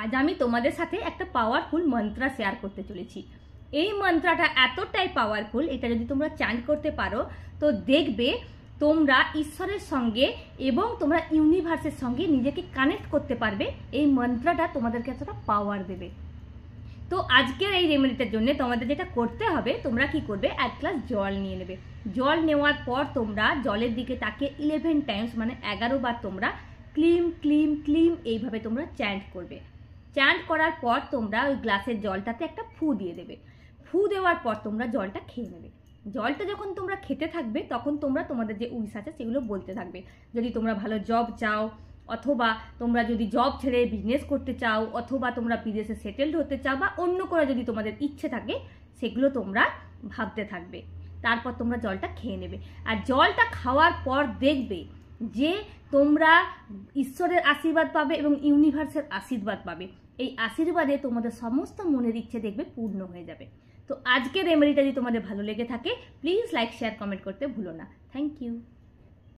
আজ আমি তোমাদের সাথে একটা পাওয়ারফুল মন্ত্র শেয়ার করতে চলেছি। এই মন্ত্রটা এতটাই পাওয়ারফুল, এটা যদি তোমরা চান্ট করতে পারো তো দেখবে তোমরা ঈশ্বরের সঙ্গে এবং তোমরা ইউনিভার্সের সঙ্গে নিজেকে কানেক্ট করতে পারবে। এই মন্ত্রটা তোমাদেরকে এতটা পাওয়ার দেবে। তো আজকের এই রেমেডিটার জন্য তোমাদের যেটা করতে হবে, তোমরা কি করবে, 1 গ্লাস জল নিয়ে নেবে। জল নেওয়ার পর তোমরা জলের দিকে তাকে 11 টাইমস মানে 11 বার তোমরা ক্লিম ক্লিম ক্লিম এইভাবে তোমরা চ্যান্ট করবে। চ্যান্ট করার পর তোমরা ওই গ্লাসের জলটাতে একটা ফু দিয়ে দেবে। ফু দেওয়ার পর তোমরা জলটা খেয়ে নেবে। জলটা যখন তোমরা খেতে থাকবে তখন তোমরা তোমাদের যে উইশ আছে সেগুলো বলতে থাকবে। যদি তোমরা ভালো জব চাও, অথবা তোমরা যদি জব ছেড়ে বিজনেস করতে চাও, অথবা তোমরা বিদেশে সেটেলড হতে চাও, বা অন্য করে যদি তোমাদের ইচ্ছে থাকে, সেগুলো তোমরা ভাবতে থাকবে। তারপর তোমরা জলটা খেয়ে নেবে। আর জলটা খাওয়ার পর দেখবে যে তোমরা ঈশ্বরের আশীর্বাদ পাবে এবং ইউনিভার্সের আশীর্বাদ পাবে। এই আশীর্বাদে তোমাদের সমস্ত মনের ইচ্ছে দেখবে পূর্ণ হয়ে যাবে। তো আজকের রেমেডিটা যদি তোমাদের ভালো লেগে থাকে, প্লিজ লাইক, শেয়ার, কমেন্ট করতে ভুলো না। Thank you.